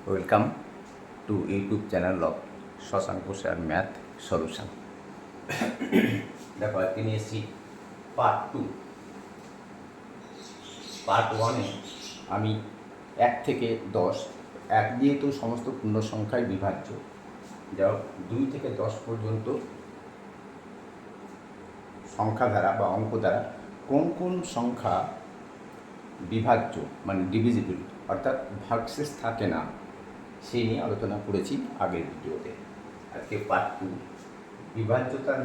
Welcome to YouTube channel of Shashank sir math solution. দেখো আজকে নিয়ে এসেছি পার্ট 2। পার্ট 1-এ আমি 1 থেকে 10, 1 যেহেতু সমস্ত পূর্ণ সংখ্যায় বিভাজ্য, যাও 2 থেকে 10 পর্যন্ত সংখ্যা দ্বারা বা অঙ্ক দ্বারা কোন কোন সংখ্যা বিভাজ্য মানে ডিভিজিবল অর্থাৎ ভাগশেষ থাকে না, সেই নিয়ে আলোচনা করেছি আগের ভিডিওতে। আজকে পার্ট 2, বিভাজ্যতার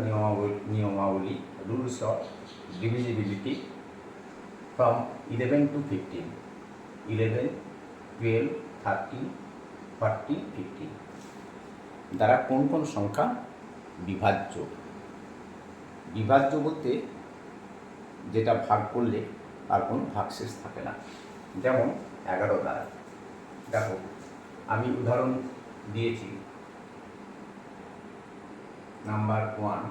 নিয়মাবলী, rules of divisibility from 11 to 15, 11, 12, 13, 14, 15 দ্বারা কোন কোন সংখ্যা বিভাজ্য। বিভাজ্য বলতে যেটা ভাগ করলে আর কোনো ভাগশেষ থাকে না, যেমন 11 দ্বারা। দেখো আমি উদাহরণ দিয়েছি, নাম্বার 1,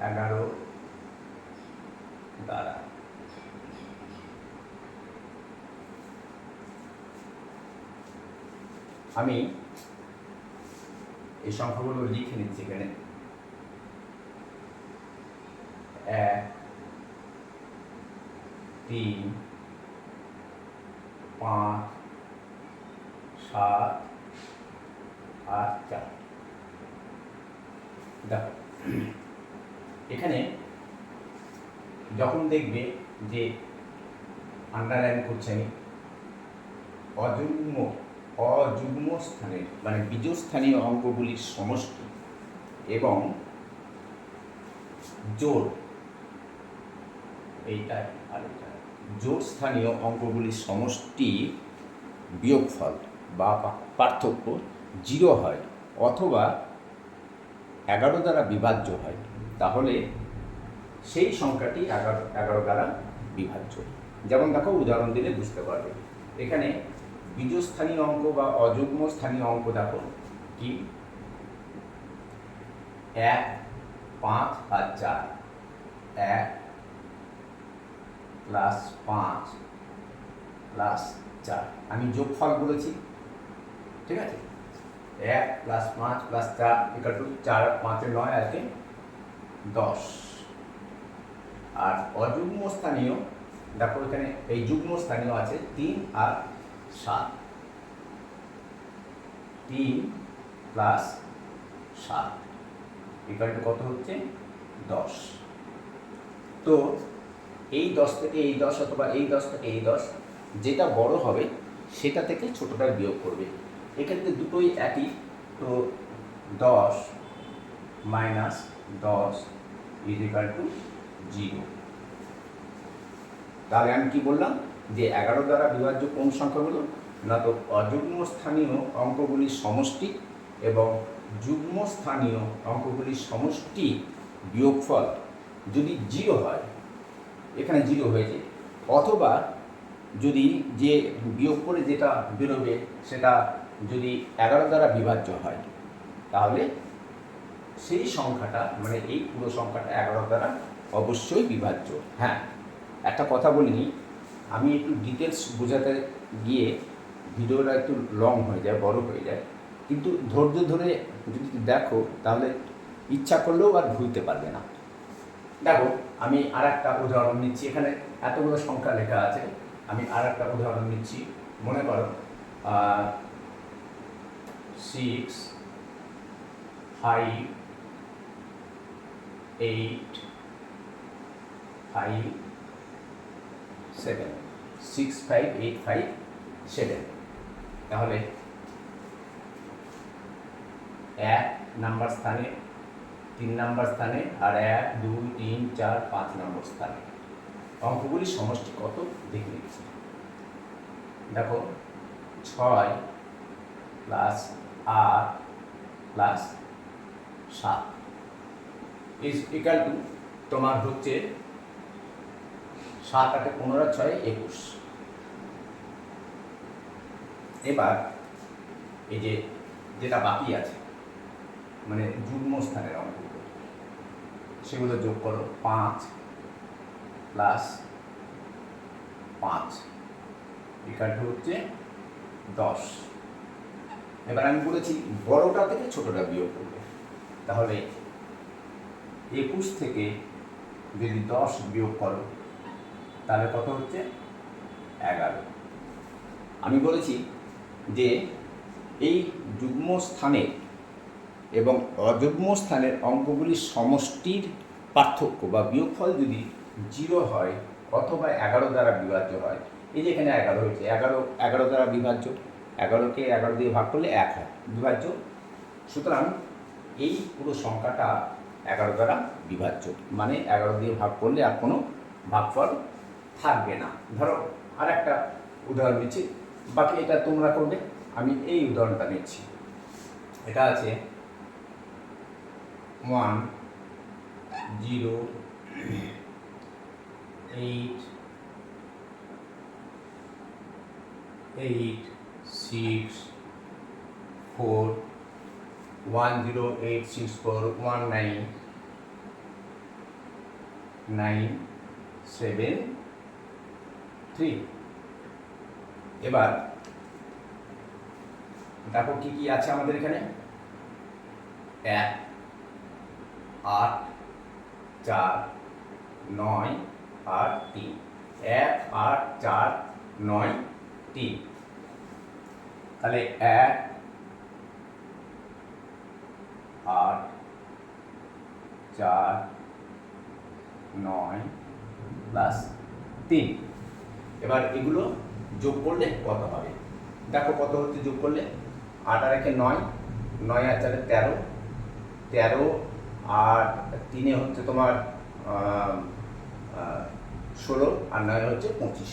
11 দ্বারা। আমি এই সংখ্যাগুলো লিখে নিচ্ছি এখানে। 1, 3, 5, 7 আর 4। দেখো এখানে যখন দেখবে যে আন্ডারলাইন করছে আমি অযুগ্ম স্থানের মানে বীজস্থানীয় অঙ্কগুলির সমষ্টি এবং জোড়, এইটাই আর এটা জোড় স্থানীয় অঙ্কগুলির সমষ্টি বিয়োগফল বা পার্থক্য 0 হয় অথবা 11 দ্বারা বিভাজ্য হয়, তাহলে সেই সংখ্যাটি 11 দ্বারা বিভাজ্য। যেমন দেখো উদাহরণ দিলে বুঝতে পারবে। এখানে বীজস্থানীয় অঙ্ক বা অযুগ্ম স্থানীয় অঙ্ক দেখো কি, 1, 5 আর 4, 1 প্লাস 5 প্লাস 4। আমি যোগফল বলেছি, ঠিক আছে। 1 প্লাস 5 প্লাস 4 ইকুয়াল টু 4 আর 5 9 আর 10। আর অযুগ্ম স্থানীয় দেখো এখানে এই যুগ্ম স্থানীয় আছে 3 আর 7, 3 প্লাস 7 ইকুয়াল টু কত হচ্ছে 10। তো এই 10 থেকে এই 10 অথবা এই 10 থেকে এই 10, যেটা বড় হবে সেটা থেকে ছোটটা বিয়োগ করবে। এক্ষেত্রে দুটোই একই, তো 10 মাইনাস 10 ইজ ইকুয়াল টু 0। তাহলে আমি কি বললাম যে 11 দ্বারা বিভাজ্য কোন সংখ্যাগুলো না, তো অযুগ্ম স্থানীয় অঙ্কগুলির সমষ্টি এবং যুগ্ম স্থানীয় অঙ্কগুলির সমষ্টি বিয়োগফল যদি 0 হয়, এখানে 0 হয়েছে, অথবা যদি যে বিয়োগ করে যেটা বেরোবে সেটা যদি 11 দ্বারা বিভাজ্য হয়, তাহলে সেই সংখ্যাটা মানে এই পুরো সংখ্যাটা 11 দ্বারা অবশ্যই বিভাজ্য। হ্যাঁ, একটা কথা বলিনি, আমি একটু ডিটেলস বোঝাতে গিয়ে ভিডিওটা একটু লং হয়ে যায়, বড় হয়ে যায়, কিন্তু ধৈর্য ধরে যদি দেখো তাহলে ইচ্ছা করলেও আর ভুলতে পারবে না। দেখো আমি আর একটা উদাহরণ নিচ্ছি, এখানে এতগুলো সংখ্যা লেখা আছে, আমি আর একটা উদাহরণ নিচ্ছি। মনে করো 6, 5, 8, 5, 7, 6, 5, 8, 5, 7। তাহলে 1 নাম্বার স্থানে, 3 নাম্বার স্থানে, আর 1, 2, 3, 4, 5 নম্বর স্থানে অঙ্কগুলির সমষ্টি কত দেখে নিচ্ছি। দেখো 6 plus 8 plus 7 is equal to তোমার হচ্ছে 7 8 15 6 21। এবার এই যে যেটা বাকি আছে মানে যুগ্ম স্থানের অঙ্কগুলো, সেগুলো যোগ করো। 5 প্লাস 5 ইকুয়াল টু হচ্ছে 10। এবার আমি বলেছি বড়টা থেকে ছোটটা বিয়োগ করবে, তাহলে 21 থেকে যদি 10 বিয়োগ করো তাহলে কত হচ্ছে 11। আমি বলেছি যে এই যুগ্ম স্থানের এবং অযুগ্ম স্থানের অঙ্কগুলির সমষ্টির পার্থক্য বা বিয়োগফল যদি 0 হয় অথবা 11 দ্বারা বিভাজ্য হয়, এই যে এখানে 11 হয়েছে, 11 দ্বারা বিভাজ্য, 11কে 11 দিয়ে ভাগ করলে 1 হয় বিভাজ্য, সুতরাং এই পুরো সংখ্যাটা 11 দ্বারা বিভাজ্য, মানে 11 দিয়ে ভাগ করলে আর কোনো ভাগফল থাকবে না। ধরো আর একটা উদাহরণ দিচ্ছি, বাকি এটা তোমরা করবে, আমি এই উদাহরণটা নিচ্ছি। এটা আছে 1 0 8 8 6 4 1 0 8 6 4 1 9 9 7 3। এবার দেখো কি কি আছে আমাদের এখানে, 1 8 4 9 আর 3, 1 8 4 9 3, তাহলে 1 8 4 9 প্লাস 3। এবার এগুলো যোগ করলে কত হবে, দেখো কত হচ্ছে যোগ করলে, 8 আর 1 9, 9 আর 4 13, 13 আর 3 হচ্ছে তোমার 16 আর 9 হচ্ছে 25।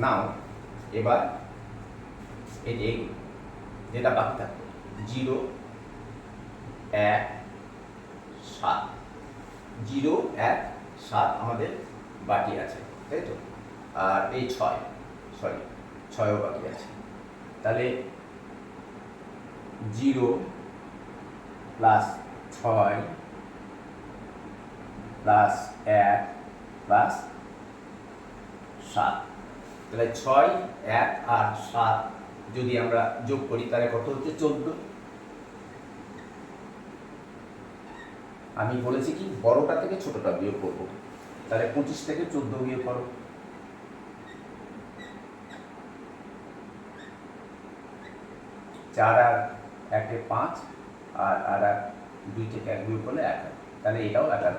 নাও এবার এই যে যেটা বাকি থাকবে 0 1 7, 0 1 7 আমাদের বাকি আছে, তাই তো, আর এই 6ও বাকি আছে, তাহলে 0 প্লাস 6 প্লাস 1 প্লাস 7, তাহলে 6 1 আর 7 যদি আমরা যোগ করি তাহলে কত হচ্ছে 14। আমি বলেছি কি বড়টা থেকে ছোটটা বিয়োগ করবো, তাহলে 25 থেকে 14 বিয়োগ করো, 4 আর 1 5 আর 2 থেকে 1 বিয়োগ করলে 1 হয়, তাহলে এটাও 11।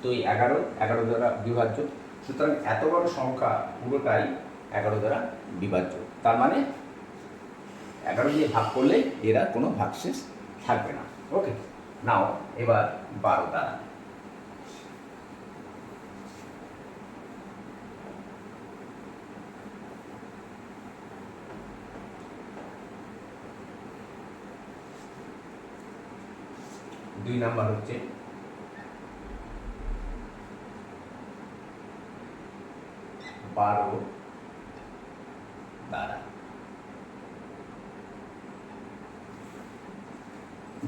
তো এই 11 দ্বারা বিভাজ্য, সুতরাং এত বড় সংখ্যা পুরোটাই 11 দ্বারা বিভাজ্য, তার মানে 11 দিয়ে ভাগ করলে এরা কোনো ভাগশেষ থাকবে না। ওকে, নাও এবার 12 দ্বারা। দুই নাম্বার হচ্ছে 12 দ্বারা।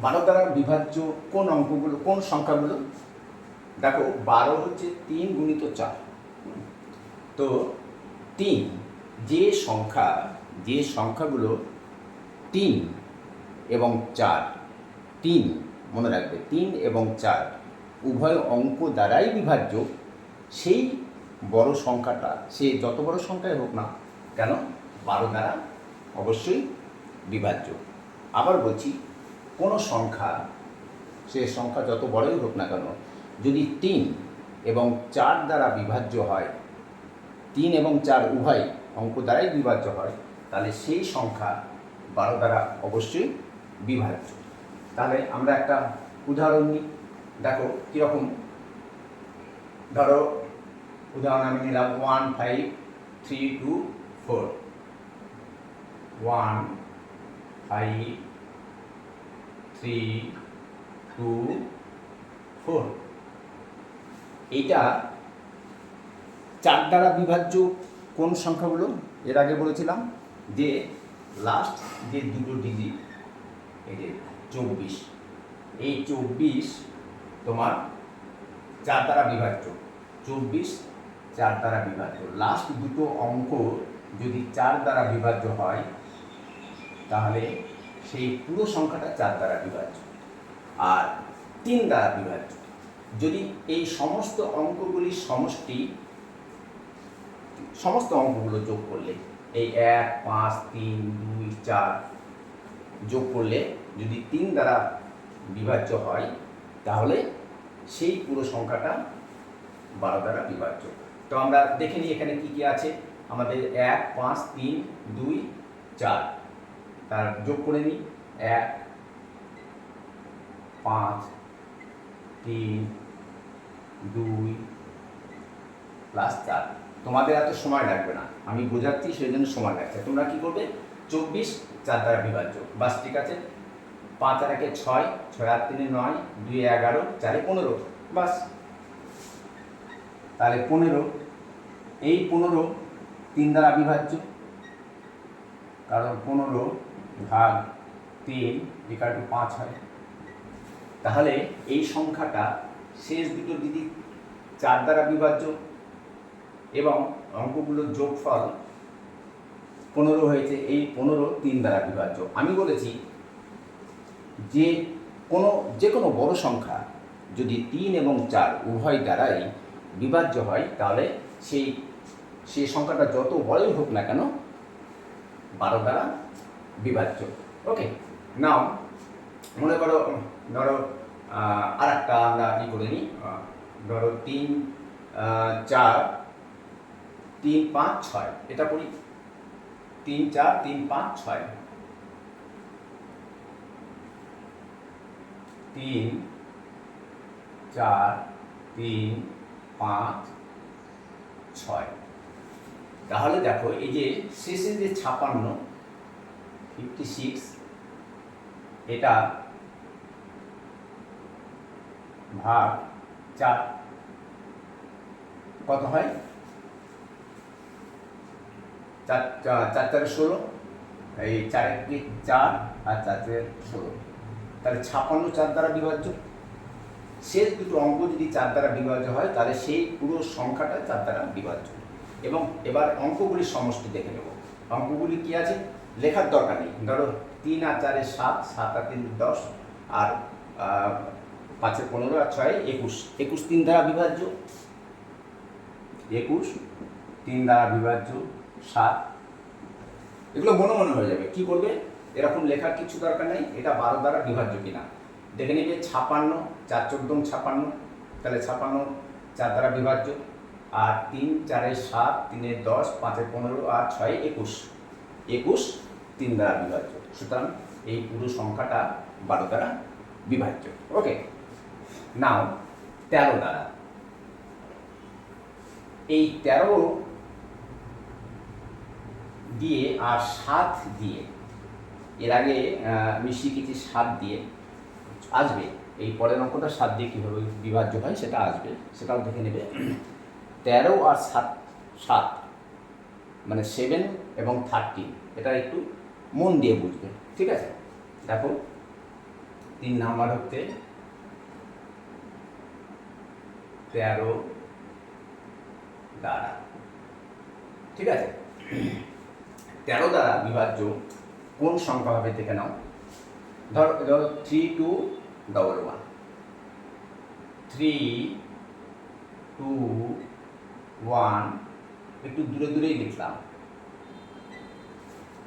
12 দ্বারা বিভাজ্য কোন অঙ্কগুলো, কোন সংখ্যাগুলো, দেখো 12 হচ্ছে 3 গুণিত 4। তো 3 যে সংখ্যাগুলো 3 এবং 4, 3 মনে রাখবে 3 এবং 4 উভয় অঙ্ক দ্বারাই বিভাজ্য, সেই বড় সংখ্যাটা সে যত বড় সংখ্যাই হোক না কেন 12 দ্বারা অবশ্যই বিভাজ্য। আবার বলছি কোনো সংখ্যা, সে সংখ্যা যত বড়ই হোক না কেন, যদি 3 এবং 4 দ্বারা বিভাজ্য হয়, 3 এবং 4 উভয় অঙ্ক দ্বারাই বিভাজ্য হয়, তাহলে সেই সংখ্যা 12 দ্বারা অবশ্যই বিভাজ্য। তাহলে আমরা একটা উদাহরণ নিই, দেখো কীরকম, ধরো উদাহরণ আমি নিলাম 1 5 3 2 4, 1 5 3 2 4। এইটা 4 দ্বারা বিভাজ্য কোন সংখ্যাগুলো, এর আগে বলেছিলাম যে লাস্ট যে দুটো ডিজিট, এই যে 24, এই 24 তোমার 4 দ্বারা বিভাজ্য, 24 4 দ্বারা বিভাজ্য। লাস্ট দুটো অঙ্ক যদি 4 দ্বারা বিভাজ্য হয় তাহলে সেই পুরো সংখ্যাটা 4 দ্বারা বিভাজ্য। আর 3 দ্বারা বিভাজ্য যদি এই সমস্ত অঙ্কগুলির সমষ্টি, সমস্ত অঙ্কগুলো যোগ করলে এই 1 5 3 2 4 যোগ করলে যদি 3 দ্বারা বিভাজ্য হয় তাহলে সেই পুরো সংখ্যাটা 12 দ্বারা বিভাজ্য। তো আমরা দেখে নিই এখানে কি কি আছে। আমাদের 1 5 3 2 4 তার যোগ করে নিই। 1 5 3 2 প্লাস 4। তোমাদের এত সময় লাগবে না, আমি বোঝাচ্ছি সেই জন্য সময় লাগছে। তোমরা কি করবে, 24 4 দ্বারা বিভাজ্য, বাস ঠিক আছে। 5 আর 1 6, 6 আর 3 9, 2 11, 4 15, বাস। তাহলে 15, এই 15 3 দ্বারা বিভাজ্য, কারণ 15 ভাগ 3 = 5 হয়। তাহলে এই সংখ্যাটা শেষ দুটো দিদি 4 দ্বারা বিভাজ্য এবং অঙ্কগুলোর যোগফল 15 হয়েছে। এই 15 3 দ্বারা বিভাজ্য। আমি বলেছি যে কোনো বড় সংখ্যা যদি 3 এবং 4 উভয় দ্বারাই বিভাজ্য হয় তাহলে সেই সংখ্যাটা যত বড়ই হোক না কেন 12 দ্বারা বিভাজ্য। ওকে, নাও মনে করো, ধরো আর একটা আমরা করে নিই। ধরো 3 4 3 5 6, এটা করি। 3 4 3 5 6, 3 4 3 5 6। তাহলে দেখো এই যে শেষে যে 56 এটা ভাগ 4 কত হয়? 4 4 16, এই 4 4 আর 4 16, তাহলে 56 4 দ্বারা বিভাজ্য। শেষ দুটো অঙ্ক যদি 4 দ্বারা বিভাজ্য হয় তাহলে সেই পুরো সংখ্যাটা 4 দ্বারা বিভাজ্য। এবং এবার অঙ্কগুলির সমষ্টি দেখে নেব। অঙ্কগুলি কি আছে লেখার দরকার নেই। ধরো 3 আর 4 7, 7 আর 3 10, আর 5 15 আর 6 21। 21 3 দ্বারা বিভাজ্য, 21 3 দ্বারা বিভাজ্য 7। এগুলো মনে মনে হয়ে যাবে। কি করবে, এরকম লেখার কিছু দরকার নেই। এটা 12 দ্বারা বিভাজ্য কিনা দেখে নিবে। 56 4 14 56, তাহলে 56 4 দ্বারা বিভাজ্য। আর 3 4 7, 3 10, 5 15 আর 6 21। 21 3 দ্বারা বিভাজ্য। সুতরাং এই পুরো সংখ্যাটা 12 দ্বারা বিভাজ্য। ওকে, নাও 13 দ্বারা। এই 13 দিয়ে আর 7 দিয়ে, এর আগে আমি শিখেছি 7 দিয়ে আসবে। এই পরের অঙ্কটা 7 দিয়ে কীভাবে বিভাজ্য হয় সেটা আসবে, সেটাও দেখে নেবে। 13 আর 7 মানে 7 এবং 13, এটা একটু মন দিয়ে বুঝবে, ঠিক আছে। দেখো 3 নাম্বার হচ্ছে 13 দ্বারা, ঠিক আছে। 13 দ্বারা বিভাজ্য কোন সংখ্যা হবে দেখে নাও। ধরো 3 2 1 1, 3 2 1, একটু দূরে দূরেই লিখলাম।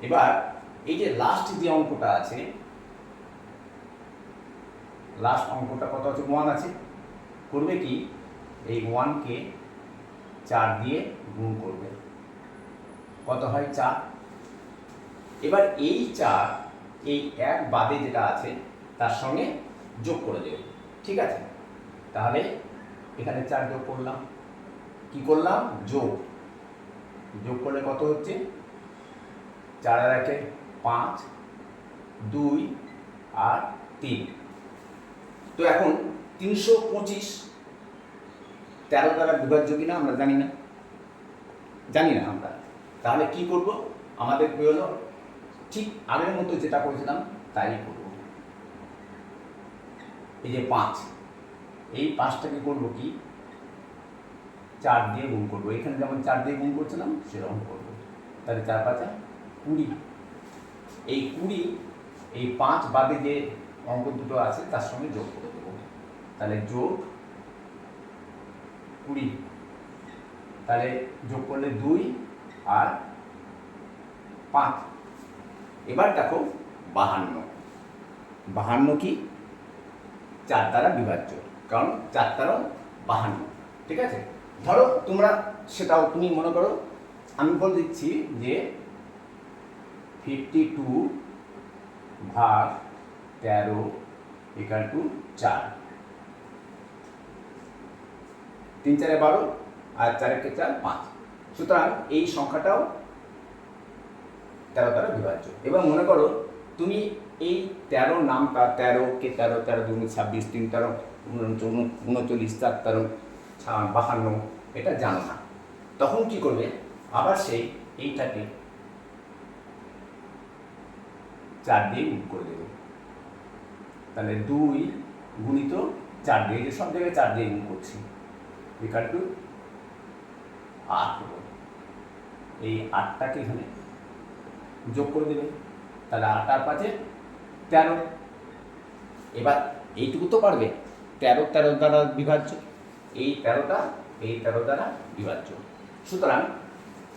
এবার এই যে লাস্ট যে অঙ্কটা আছে, লাস্ট অঙ্কটা কত আছে? 1 আছে। করবে কি, এই 1 কে 4 দিয়ে গুণ করবে, কত হয়? 4। এবার এই 4 এই 1 বাদে যেটা আছে তার সঙ্গে যোগ করে দেবে, ঠিক আছে। তাহলে এখানে 4 যোগ করলাম। কি করলাম? যোগ করলে কত হচ্ছে? 4 আর 1 5, 2 আর 3। তো এখন 325 13 দ্বারা বিভাজ্য কিনা আমরা জানি না আমরা। তাহলে কি করব? আমাদের কি হলো, ঠিক আগের মতো যেটা করেছিলাম তাই করব। এই যে 5 এই 5টাকে করবো কি 4 দিয়ে গুণ করবো, এখানে যেমন 4 দিয়ে গুণ করছিলাম সেরকম করবো। তাহলে 4 5 20, এই 20 এই 5 বাদে যে অঙ্ক দুটো আছে তার সঙ্গে যোগ করে দেবো। তাহলে যোগ 20, তাহলে যোগ করলে 2 আর 5। এবার দেখো 52 কি 4 দ্বারা বিভাজ্য, কারণ 4 দ্বারা 52, ঠিক আছে। ধরো তোমরা সেটাও তুমি মনে করো, আমি বলে দিচ্ছি যে 52 ভাগ 13 ইকুয়াল টু 4, 3 4 12 আর 4 1 4 5। সুতরাং এই সংখ্যাটাও 13 দ্বারা বিভাজ্য। এবার মনে করো তুমি এই 13 নামটা 13 কে 13 13 2 26 3 13 39 4 13 52 এটা জানো না, তখন কি করবে, আবার সেই এইটাকে 4 দিয়ে গুণ করে দেবে। তাহলে 2 গুণিত 4 দিয়ে, যে সব জায়গায় 4 দিয়ে গুণ করছি, ইকুয়াল টু 8 হলো। এই 8টাকে এখানে যোগ করে দেবে, তাহলে 8 আর 5 13। এবার এইটুকু তো পারবে, 13 13 দ্বারা বিভাজ্য, এই 13টা এই 13 দ্বারা বিভাজ্য। সুতরাং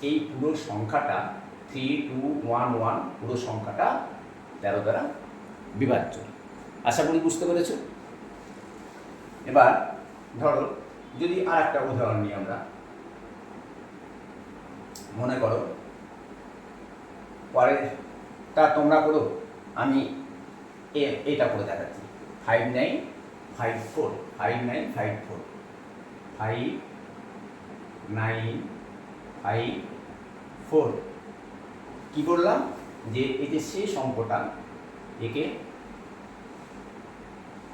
এই পুরো সংখ্যাটা 3211 পুরো সংখ্যাটা 13 দ্বারা বিভাজ্য। আশা করি বুঝতে পেরেছ। এবার ধরো যদি আর একটা উদাহরণ নিই আমরা, মনে করো পরেরটা তোমরা করো, আমি এটা করে দেখাচ্ছি। 5954 5954 5954 কি করলাম, যে এই যে শেষ অঙ্কটা একে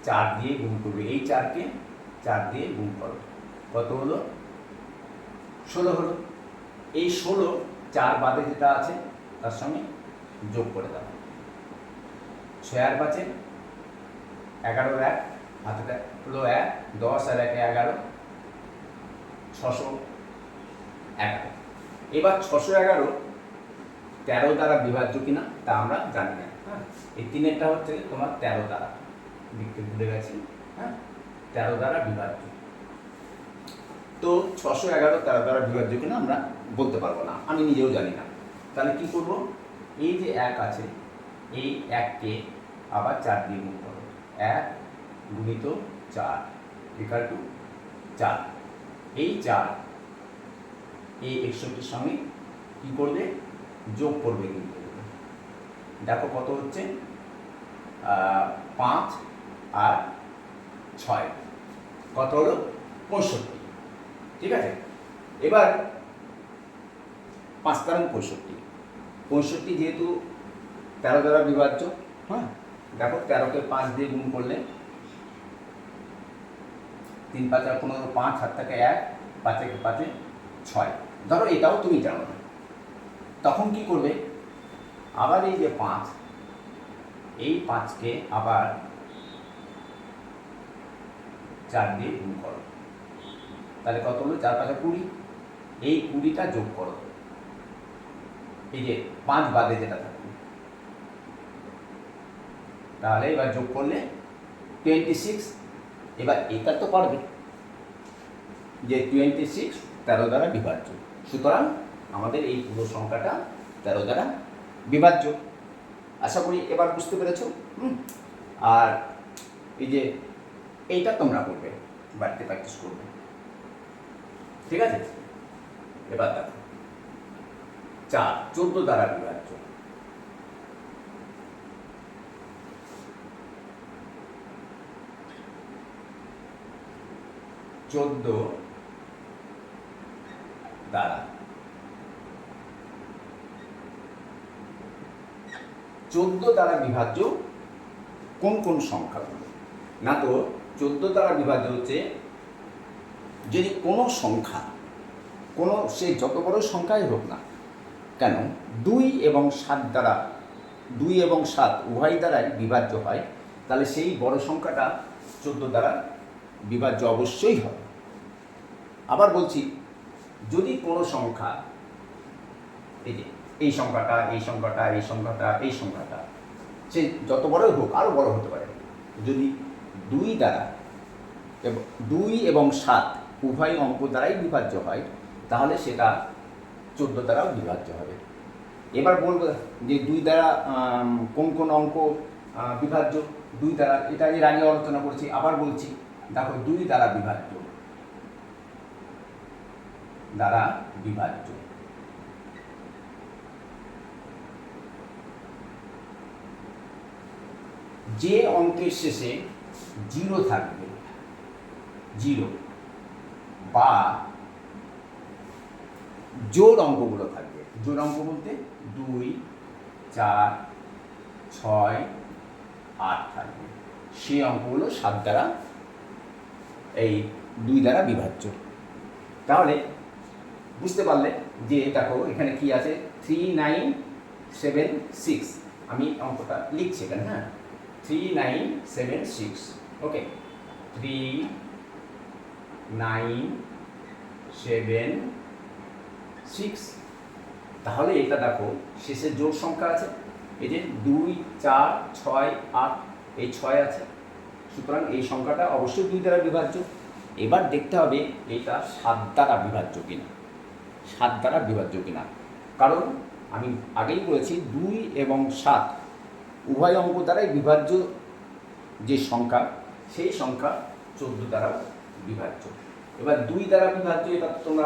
4 দিয়ে গুণ করবে, এই 4কে 4 দিয়ে গুণ করো, কত হলো 16 হলো। এই 16 4 বাদে যেটা আছে তার সঙ্গে যোগ করে দাও, 6 আর 5 11 1 হাতে হলো 1, 10 আর 1 11, 611। এবার 611 13 দ্বারা বিভাজ্য কিনা তা আমরা জানি না। হ্যাঁ, এই 3-এরটা হচ্ছে তোমার 13 দ্বারা, লিখতে ভুলে গেছি। হ্যাঁ, 13 দ্বারা বিভাজ্য। তো 611 13 দ্বারা বিভাজ্য কিনা আমরা বলতে পারবো না, আমি নিজেও জানি না। তাহলে কি করব, এই যে 1 আছে এই 1কে আবার 4 দিয়ে গুণ করো, 1 গুণিত 4 ইকুয়াল টু 4। এই 4 এই 61-এর সঙ্গে কি করবে, যোগ করবে। কিন্তু দেখো কত হচ্ছে, 5 আর 6 কত হলো 65, ঠিক আছে। এবার 5 কারণ 65 যেহেতু 13 দ্বারা বিভাজ্য। হ্যাঁ, দেখো 13কে 5 দিয়ে গুণ করলে 3 5 15 5 হাত থেকে 1, 5 1 5 6। ধরো এটাও তুমি জানো না, তখন কি করবে, আবার এই যে 5 এই 5কে আবার 4 দিয়ে গুণ করো, তাহলে কত হলো 4 5 20। এই 20টা যোগ করো, এই যে 5 বাদে যেটা থাকবে, তাহলে এবার যোগ করলে 26। এবার এটা তো পারবে যে 26 13 দ্বারা বিভাজ্য। সুতরাং আমাদের এই পুরো সংখ্যাটা 13 দ্বারা বিভাজ্য। আশা করি এবার বুঝতে পেরেছ। আর এই যে এইটা তোমরা করবে, বাড়িতে প্র্যাকটিস করবে, ঠিক আছে। এবার দেখো 4 14 দ্বারা বিভাজ্য। 14 দ্বারা 14 দ্বারা বিভাজ্য কোন কোন সংখ্যাগুলো, না তো 14 দ্বারা বিভাজ্য হচ্ছে যদি কোনো সংখ্যা, কোনো সে যত বড় সংখ্যাই হোক না কেন, 2 এবং 7 দ্বারা, 2 এবং 7 উভয় দ্বারাই বিভাজ্য হয়, তাহলে সেই বড় সংখ্যাটা 14 দ্বারা বিভাজ্য অবশ্যই হবে। আবার বলছি, যদি কোনো সংখ্যা, এই যে এই সংখ্যাটা, এই সংখ্যাটা, এই সংখ্যাটা, এই সংখ্যাটা, সে যত বড়ই হোক, আরও বড় হতে পারে, যদি 2 দ্বারা এবং 2 এবং 7 উভয় অঙ্ক দ্বারাই বিভাজ্য হয়, তাহলে সেটা 14 দ্বারাও বিভাজ্য হবে। এবার বলবো যে 2 দ্বারা কোন কোন অঙ্ক বিভাজ্য। 2 দ্বারা, এটা এর আগে আলোচনা করেছি, আবার বলছি, দেখো 2 দ্বারা বিভাজ্য, দ্বারা বিভাজ্য, যে অঙ্কের শেষে 0 থাকবে, 0 বা জোড় অঙ্কগুলো থাকবে। জোড় অঙ্ক বলতে 2, 4, 6, 8 থাকবে, সেই অঙ্কগুলো 7 দ্বারা, এই 2 দ্বারা বিভাজ্য। তাহলে বুঝতে পারলে যে দেখো এখানে কি আছে, 3976, আমি অঙ্কটা লিখছি এখানে, হ্যাঁ, 3976, ওকে, 3976। তাহলে এটা দেখো শেষে জোড় সংখ্যা আছে, এই যে 2, 4, 6, 8, এই 6 আছে, সুতরাং এই সংখ্যাটা অবশ্যই 2 দ্বারা বিভাজ্য। এবার দেখতে হবে এটা 7 দ্বারা বিভাজ্য কিনা, 7 দ্বারা বিভাজ্য কিনা, কারণ আমি আগেই বলেছি 2 এবং 7 উভয় অঙ্ক দ্বারাই বিভাজ্য যে সংখ্যা, সেই সংখ্যা 14 দ্বারাও বিভাজ্য। এবার 2 দ্বারা বিভাজ্য, এটা তোমরা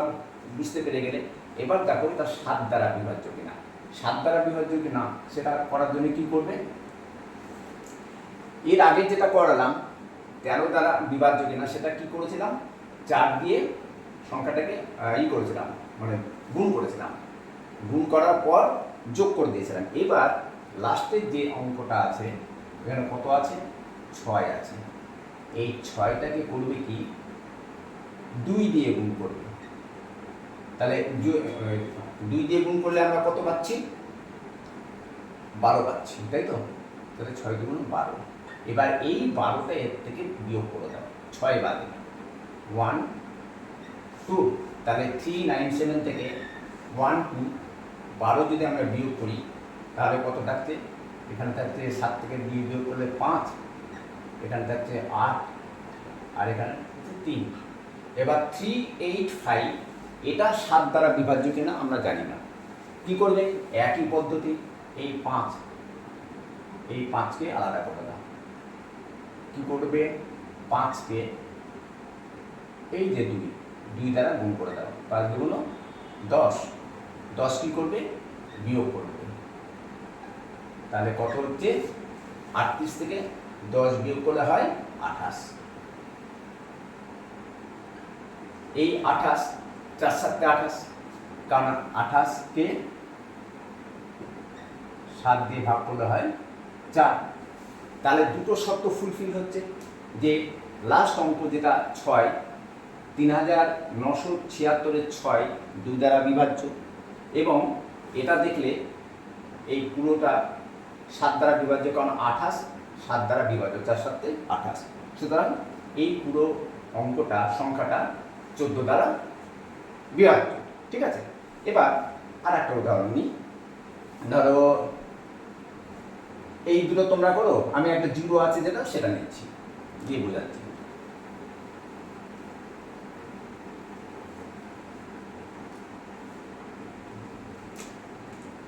বুঝতে পেরে গেলে। এবার দেখো এটা 7 দ্বারা বিভাজ্য কিনা। 7 দ্বারা বিভাজ্য কিনা সেটা করার জন্য কি করবে, এর আগে যেটা করালাম 13 দ্বারা বিভাজ্য কিনা সেটা কি করেছিলাম, 4 দিয়ে সংখ্যাটাকে করেছিলাম, মানে গুণ করেছিলাম, গুণ করার পর যোগ করে দিয়েছিলাম। এবার লাস্টের যে অঙ্কটা আছে, এখানে কত আছে, 6 আছে, এই 6টাকে করবে কি, 2 দিয়ে গুণ করবে। তাহলে 2 দিয়ে গুণ করলে আমরা কত পাচ্ছি, 12 পাচ্ছি, তাই তো? তাহলে 6 গুণ 12। এবার এই 12টা এর থেকে বিয়োগ করে দাও, 6 বাদে 1, 2, তাহলে 397 থেকে 1, 2, 12 যদি আমরা বিয়োগ করি তাহলে কত থাকছে, এখানে থাকছে 7 থেকে 2 বিয়োগ করলে 5, এখানে থাকছে 8, আর এখানে 3। এবার 385, এটা 7 দ্বারা বিভাজ্য কিনা আমরা জানি না। কি করবে, একই পদ্ধতি, এই 5কে আলাদা করে দাও। কি করবে, 5কে এই যে 2 দ্বারা গুণ করে দাও, 5 দুগুণ 10, 10 কি করবে, বিয়োগ করবে। তাহলে কত হচ্ছে, 38 থেকে 10 বিয়োগ করলে হয় 28। এই 28, 4 7 28, কারণ 28কে 7 দিয়ে ভাগ করলে হয় 4। তাহলে দুটো শর্ত ফুলফিল হচ্ছে, যে লাস্ট অঙ্ক যেটা 6, 3976-এর 6 2 দ্বারা বিভাজ্য, এবং এটা দেখলে এই পুরোটা 7 দ্বারা বিভাজ্য, কারণ 28 7 দ্বারা বিভাজ্য, 4 7 28। সুতরাং এই পুরো অঙ্কটা, সংখ্যাটা 14 দ্বারা বিভাজ্য, ঠিক আছে? এবার আর একটা উদাহরণ নিই, ধরো এই দুটো তোমরা করো, আমি একটা 0 আছে যেটা সেটা নিচ্ছি, দিয়ে বোঝাচ্ছি।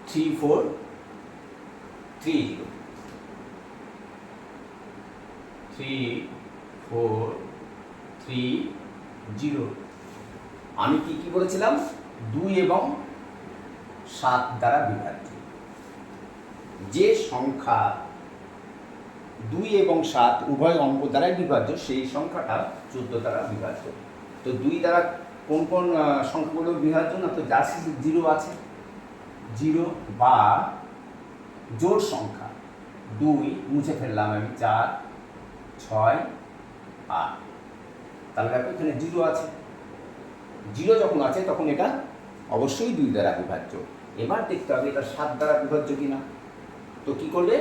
Three four 3, 0। আমি কি বলেছিলাম, 2 এবং 7 দ্বারা বিভাজ্য। যে সংখ্যা 2 এবং 7 উভয় অঙ্ক দ্বারাই বিভাজ্য, সেই সংখ্যাটা 14 দ্বারা বিভাজ্য। তো 2 দ্বারা কোন কোন সংখ্যাগুলো বিভাজ্য না, তো যার শেষে 0 আছে, 0 বা জোড় সংখ্যা, 2 মুছে ফেললাম আমি, 4, 6, 8। তাহলে দেখো এখানে 0 আছে, 0 যখন আছে তখন এটা অবশ্যই 2 দ্বারা বিভাজ্য। এবার দেখতে হবে এটা 7 দ্বারা বিভাজ্য কিনা। তো কি করবে,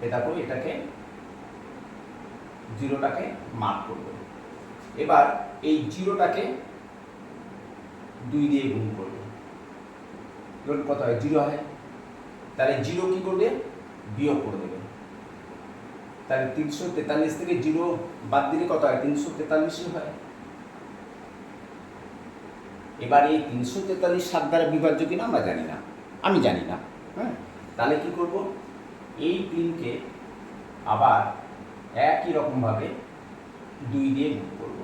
এটা করে এটাকে জিরোটাকে মার্ক করব। এবার এই জিরোটাকে 2 দিয়ে গুণ করব, ধরুন কত হয়, 0 হয়। তাহলে 0 কি করবে, বিয়োগ করে দেবে। তাহলে 343 থেকে 0 বাদ দিলে কত হয়, 343 হয়। এবার এই 343 7 দ্বারা বিভাজ্য কিনা আমরা জানি না, আমি জানি না। হ্যাঁ, তাহলে কি করব, এই 3কে আবার একই রকমভাবে 2 দিয়ে গুণ করব।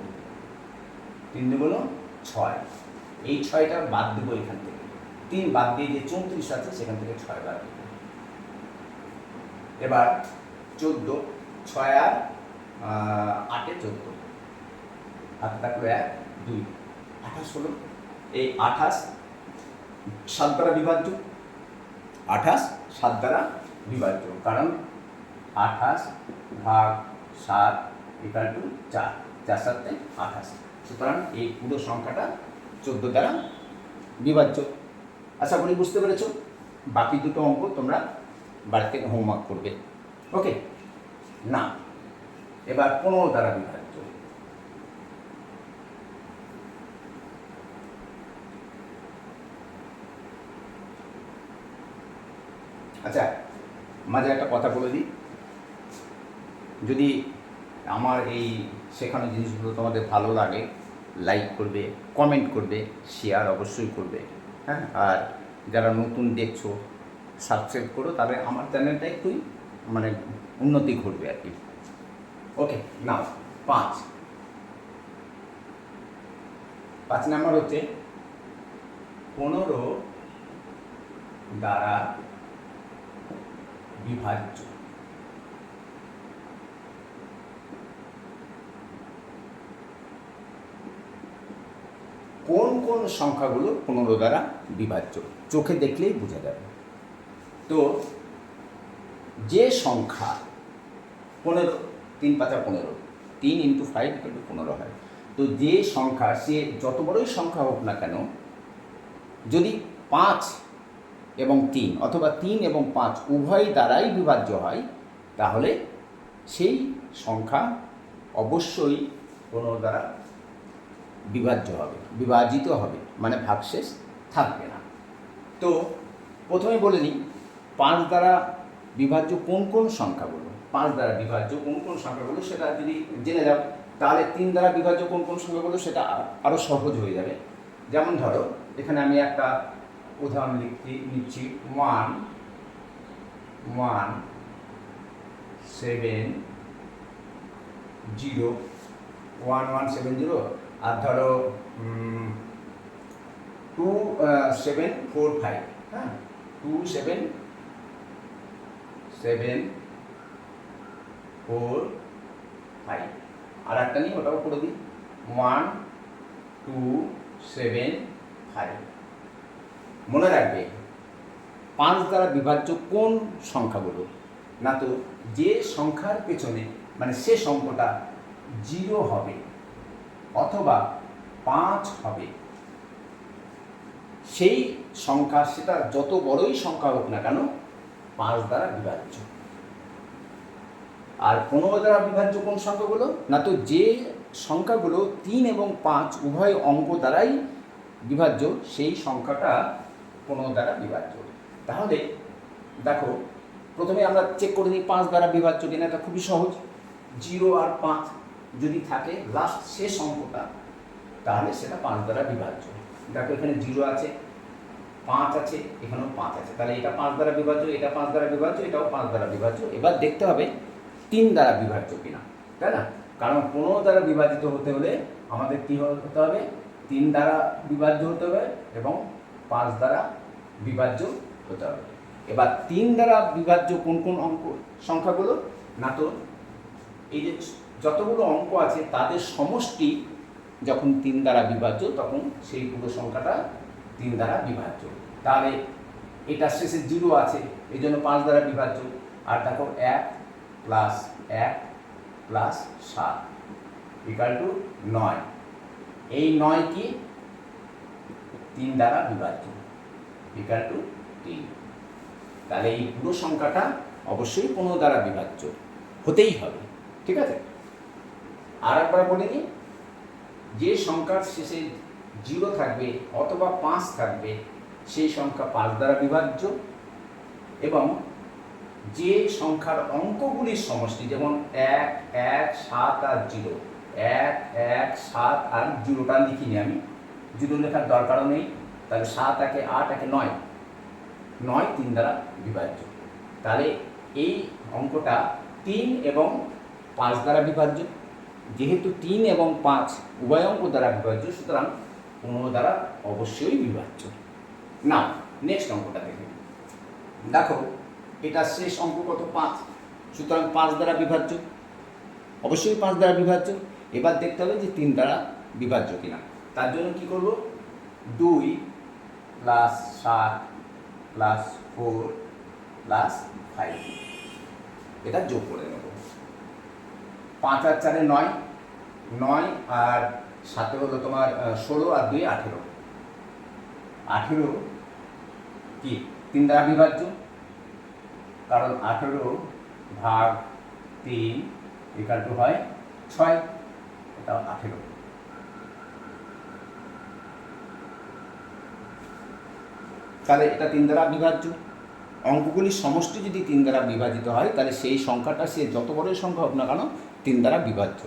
3 দুগুণ 6, এই 6টা বাদ দেবো এখান থেকে, 3 বাদ দিয়ে যে 34 আছে সেখান থেকে 6 বাদ দেবো। এবার 14, 6 আর 8 14, হাতে থাকলো 1 2, 28 হলো। এই 28 7 দ্বারা বিভাজ্য, 28 7 দ্বারা বিভাজ্য, কারণ 28 ভাগ 7 ইকুয়াল টু 4, 4 7 28। সুতরাং এই পুরো সংখ্যাটা 14 দ্বারা বিভাজ্য। আশা করি বুঝতে পেরেছ। বাকি দুটো অঙ্ক তোমরা বাড়ি থেকে হোমওয়ার্ক করবে। ওকে না, এবার 15 দ্বারা বিভাজ্য। আচ্ছা, মাঝে একটা কথা বলে দিই, যদি আমার এই শেখানো জিনিসগুলো তোমাদের ভালো লাগে, লাইক করবে, কমেন্ট করবে, শেয়ার অবশ্যই করবে। হ্যাঁ, আর যারা নতুন দেখছো সাবস্ক্রাইব করো, তাহলে আমার চ্যানেলটা একটু মানে উন্নতি ঘটবে আর কি। ওকে নাও 5 নাম্বার হচ্ছে 15 দ্বারা বিভাজ্য। কোন কোন সংখ্যাগুলো 15 দ্বারা বিভাজ্য, চোখে দেখলেই বোঝা যাবে। তো যে সংখ্যা 15, 3 5 15, 3 × 5 = 15 হয়। তো যে সংখ্যা, সে যত বড়ই সংখ্যা হোক না কেন, যদি 5 এবং 3 অথবা 3 এবং 5 উভয় দ্বারাই বিভাজ্য হয়, তাহলে সেই সংখ্যা অবশ্যই 15 দ্বারা বিভাজ্য হবে, বিভাজিত হবে, মানে ভাগশেষ থাকবে না। তো প্রথমে বলে নিই 5 দ্বারা বিভাজ্য কোন কোন সংখ্যাগুলো, 5 দ্বারা বিভাজ্য কোন কোন সংখ্যাগুলো সেটা যদি জেনে যাও, তাহলে 3 দ্বারা বিভাজ্য কোন কোন সংখ্যাগুলো সেটা আরও সহজ হয়ে যাবে। যেমন ধরো এখানে আমি একটা উদাহরণ নিচ্ছি, 1 1 7 0, 1 1 7 0, আর ধরো 2 7 4 5, হ্যাঁ 2 7 7 4 5, আর একটা নিই, ওটাও করে দিই 1 2 7 5। মনে রাখবে 5 দ্বারা বিভাজ্য কোন সংখ্যাগুলো, না তো যে সংখ্যার পেছনে মানে সে সংখ্যাটা 0 হবে অথবা 5 হবে, সেই সংখ্যা, সেটা যত বড়ই সংখ্যা হোক না কেন, 5 দ্বারা বিভাজ্য। আর 15 দ্বারা বিভাজ্য কোন সংখ্যাগুলো, না তো যে সংখ্যাগুলো 3 এবং 5 উভয় অঙ্ক দ্বারাই বিভাজ্য, সেই সংখ্যাটা 15 দ্বারা বিভাজ্য। তাহলে দেখো প্রথমে আমরা চেক করে নিই 5 দ্বারা বিভাজ্য কিনা। এটা খুবই সহজ, 0 আর 5 যদি থাকে লাস্ট শেষ অঙ্কটা, তাহলে সেটা 5 দ্বারা বিভাজ্য। দেখো এখানে 0 আছে, 5 আছে, এখানেও 5 আছে, তাহলে এটা 5 দ্বারা বিভাজ্য, এটা 5 দ্বারা বিভাজ্য, এটাও 5 দ্বারা বিভাজ্য। এবার দেখতে হবে 3 দ্বারা বিভাজ্য কিনা, তাই না? কারণ 15 দ্বারা বিভাজিত হতে হলে আমাদের কী হতে হবে, 3 দ্বারা বিভাজ্য হতে হবে এবং 5 দ্বারা বিভাজ্য হতে হবে। এবার 3 দ্বারা বিভাজ্য কোন কোন অঙ্ক সংখ্যাগুলো, না তো এই যে যতগুলো অঙ্ক আছে তাদের সমষ্টি যখন 3 দ্বারা বিভাজ্য, তখন সেই পুরো সংখ্যাটা 3 দ্বারা বিভাজ্য। তাহলে এটা শেষে 0 আছে, এই জন্য 5 দ্বারা বিভাজ্য। আর দেখো 1 + 1 + 7 = 9, এই 9 কি 3 দ্বারা বিভাজ্য, = 3। তাহলে এই পুরো সংখ্যাটা অবশ্যই 15 দ্বারা বিভাজ্য হতেই হবে, ঠিক আছে? আর একবার বলে নিই, যে সংখ্যার শেষে 0 থাকবে অথবা 5 থাকবে সেই সংখ্যা 5 দ্বারা বিভাজ্য, এবং যে সংখ্যার অঙ্কগুলির সমষ্টি, যেমন 1, 1, 7 আর 0, 1, 1, 7 আর 0টা লিখিনি আমি, 0 লেখার দরকারও নেই, তাহলে 7 একে 8 একে 9, 9 3 দ্বারা বিভাজ্য। তাহলে এই অঙ্কটা 3 এবং 5 দ্বারা বিভাজ্য। যেহেতু 3 এবং 5 উভয় অঙ্ক দ্বারা বিভাজ্য, সুতরাং 15 দ্বারা অবশ্যই বিভাজ্য। না, নেক্সট অঙ্কটা দেখে দেখো, এটা শেষ অঙ্ক কত? 5, সুতরাং 5 দ্বারা বিভাজ্য, অবশ্যই 5 দ্বারা বিভাজ্য। এবার দেখতে হবে যে 3 দ্বারা বিভাজ্য কিনা। তার জন্য কি করব, 2 + 7 + 4 + 5 এটা যোগ করে নেব। 5 আর 4 9, 9 আর 7 হলো তোমার 16 আর 2 18, 18 কি 3 দ্বারা বিভাজ্য, কারণ 18 ভাগ 3 = হয় 6, এটা 18। তাহলে এটা 3 দ্বারা বিভাজ্য। অঙ্কগুলির সমষ্টি যদি 3 দ্বারা বিভাজিত হয় তাহলে সেই সংখ্যাটা সে যত বড় সংখ্যা হোক না কেন 3 দ্বারা বিভাজ্য।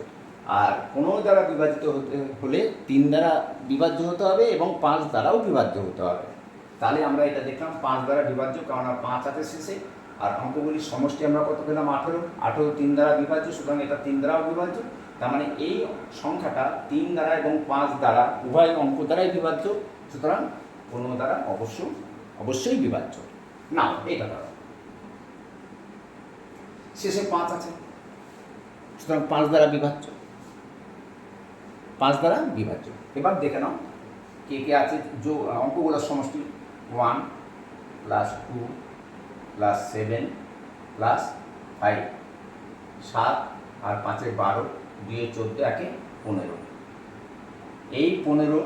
আর 15 দ্বারা বিভাজিত হতে হলে 3 দ্বারা বিভাজ্য হতে হবে এবং 5 দ্বারাও বিভাজ্য হতে হবে। তাহলে আমরা এটা দেখলাম 5 দ্বারা বিভাজ্য, কারণ 5 আছে শেষে, আর অঙ্কগুলির সমষ্টি আমরা কত পেলাম? 18, 18 3 দ্বারা বিভাজ্য, সুতরাং এটা 3 দ্বারাও বিভাজ্য। তার মানে এই সংখ্যাটা 3 দ্বারা এবং 5 দ্বারা উভয় অঙ্ক দ্বারাই বিভাজ্য, সুতরাং 15 দ্বারা অবশ্যই বিভাজ্য। না, এটা ধরো শেষে 5 আছে, সুতরাং 5 দ্বারা বিভাজ্য, 5 দ্বারা বিভাজ্য। এবার দেখে নাও কে কে আছে অঙ্কগুলোর সমষ্টি। 1 + 2 + 7 + 5, 7 আর 5 12, 2 14, 1 15। এই 15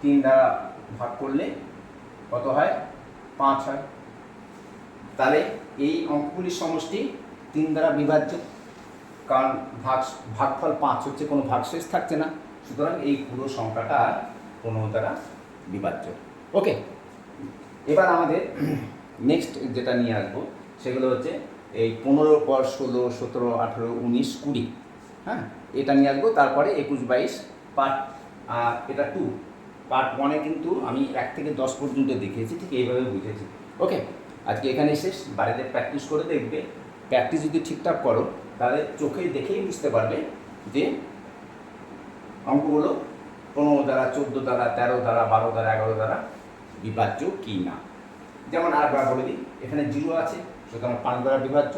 3 দ্বারা ভাগ করলে কত হয়? 5 হয়। তাহলে এই অঙ্কগুলির সমষ্টি 3 দ্বারা বিভাজ্য, কারণ ভাগফল 5 হচ্ছে, কোনো ভাগশেষ থাকছে না, সুতরাং এই পুরো সংখ্যাটা 15 দ্বারা বিভাজ্য। ওকে, এবার আমাদের নেক্সট যেটা নিয়ে আসবো সেগুলো হচ্ছে এই 15 পর 16, 17, 18, 19, 20, হ্যাঁ, এটা নিয়ে আসবো। তারপরে 21, 22 পার্ট, এটা 2 পার্ট 1-এ কিন্তু আমি 1 থেকে 10 পর্যন্ত দেখিয়েছি, ঠিক এইভাবে বুঝেছি। ওকে, আজকে এখানে শেষ। বাড়িতে প্র্যাকটিস করে দেখবে, প্র্যাকটিস যদি ঠিকঠাক করো তাহলে চোখে দেখেই বুঝতে পারবে যে অঙ্কগুলো 15 দ্বারা, 14 দ্বারা, 13 দ্বারা, 12 দ্বারা, 11 দ্বারা বিভাজ্য কি না। যেমন আরেকবার বলে দিই, এখানে 0 আছে, সুতরাং 5 দ্বারা বিভাজ্য।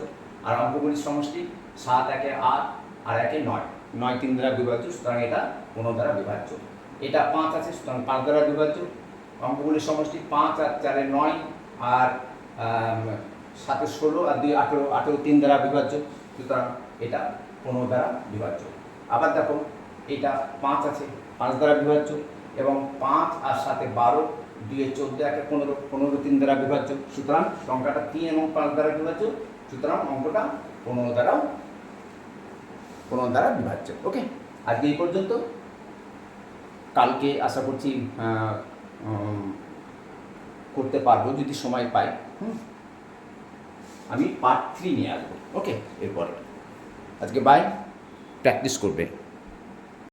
আর অঙ্কগুলির সমষ্টি 7 একে 8 আর 1 9, 9 3 দ্বারা বিভাজ্য, সুতরাং এটা 15 দ্বারা বিভাজ্য। এটা 5 আছে, সুতরাং 5 দ্বারা বিভাজ্য। অঙ্কগুলির সমষ্টি 5 আর 4 9, আর 7 16 আর 2 18, 18 3 দ্বারা বিভাজ্য, সুতরাং এটা 15 দ্বারা বিভাজ্য। আবার দেখো, এটা 5 আছে, 5 দ্বারা বিভাজ্য, এবং 5 আর 7 12, 2 14, 1 15, 15 3 দ্বারা বিভাজ্য, সুতরাং সংখ্যাটা 3 এবং 5 দ্বারা বিভাজ্য, সুতরাং অঙ্কটা 15 দ্বারা বিভাজ্য। ওকে, আজকে এই পর্যন্ত। কালকে আশা করছি করতে পারবো যদি সময় পাই। আমি পার্ট 3 নিয়ে আসবো। ওকে, এরপরে আজকে বাই, প্র্যাকটিস করবে।